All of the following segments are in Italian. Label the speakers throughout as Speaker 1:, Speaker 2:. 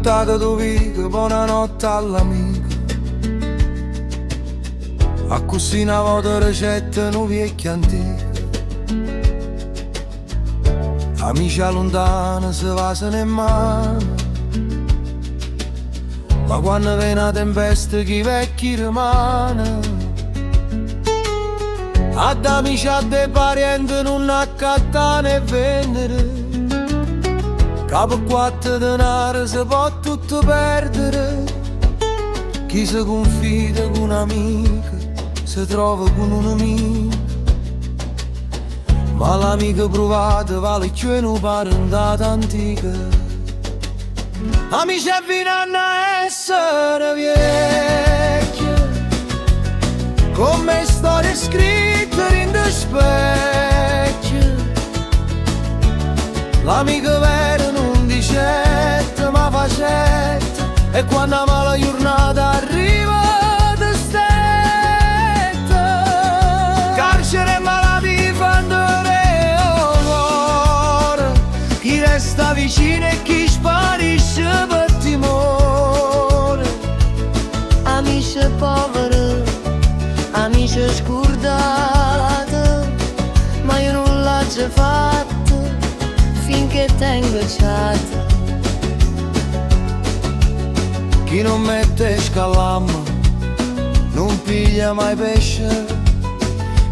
Speaker 1: tutta che tu vivi, buonanotte all'amico. A così una volta ricette nu vecchia antica. Amici lontani se vasano in mano, ma quando viene la tempesta chi vecchi rimane. Ad amici a dei parenti non accattare e vendere, capo quattro denaro si può tutto perdere. Chi si confida con un'amica si trova con un amico, ma l'amica provata vale più in una parentata antica. Amici avvinano a essere vecchi, come storie scritte in due specchi. L'amica vera non dicette ma facette, e quando la mala giornata arriva ti stette. Carcere e malati fanno cuore, chi resta vicino e chi sparisce per timore.
Speaker 2: Amici poveri, amici scordati, ma io non l'ho già fatto finché tengo chat.
Speaker 1: Chi non mette scalamma non piglia mai pesce,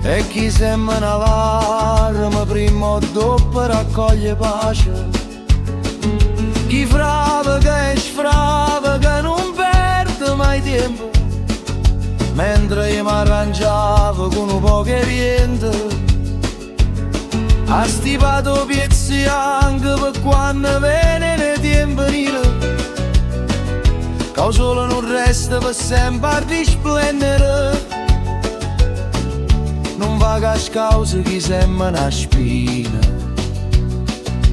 Speaker 1: e chi sembra un'allarme prima o dopo raccoglie pace. Chi frava che sfrava che non perde mai tempo, mentre io mi arrangiavo con un po' che niente. Ha stipato piezzi anche per quando viene nei tempi neri, che il sole non resta per sempre a risplendere. Non va che scausa chi sembra una spina,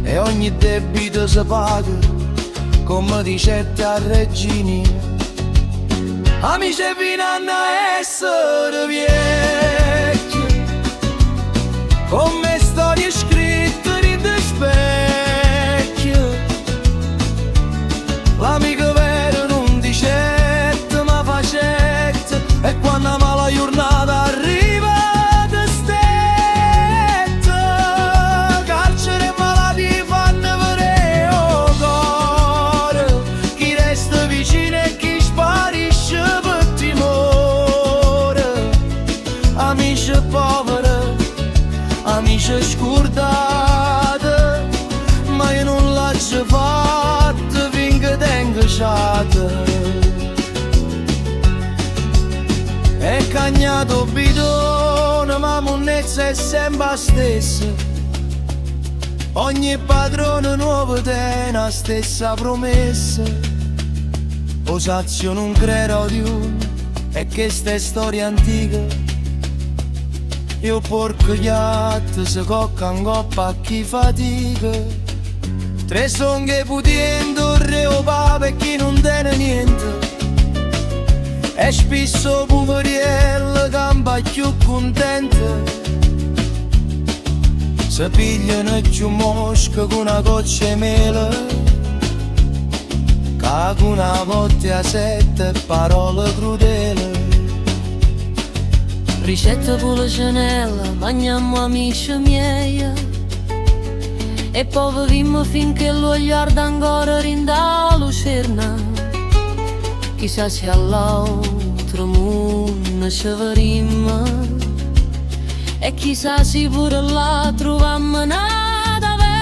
Speaker 1: e ogni debito si paga come dicette a regini. Amici vinano a essere vecchi, come storie scritte in due specchi. L'amica vera non dicette ma facette, e quando la mala giornata arriva ti stette. Carcere e malati fanno vedere cuore, chi resta vicino e chi sparisce per timore. Amici poveri, amici scordati, ma io non l'ho già fatto finché tengo chat. E cagnato bidone, ma monnezza è sempre la stessa. Ogni padrone nuovo tiene la stessa promessa. Osazio non credo più, e che ste storie antiche. Io porco gli atti si cocca in coppa a chi fatica. Tre songhe putiendo, re o papa e chi non tiene niente. E spesso poveriello campa più contento. Si pigliano più mosche con una goccia di mele, che con una volta a sette parole crudeli.
Speaker 2: Ricetta policenella, mangiamo amici miei, e poi vivimmo finché lo guarda ancora rinda la lucerna. Chissà se all'altro mondo ci vedremo, e chissà se pure là trovammo una taverna.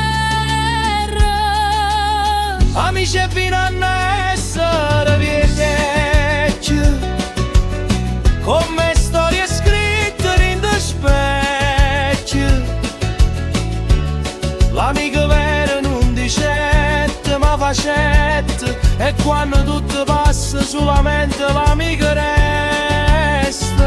Speaker 1: Amici vinano a essere vecchi, come storie scritte in due specchi. L'amica vera non dicette ma facette, e quando tutto passa solamente l'amica resta.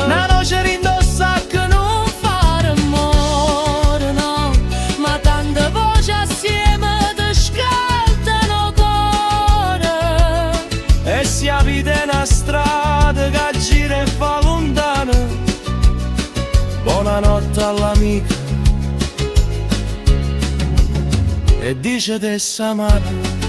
Speaker 1: Una noce rindossa che non fa rumore, no, ma tante voci assieme ti scaldano cuore. E si avvide una strada che gira e fa lontana. Buonanotte all'amica, e dice te Samara.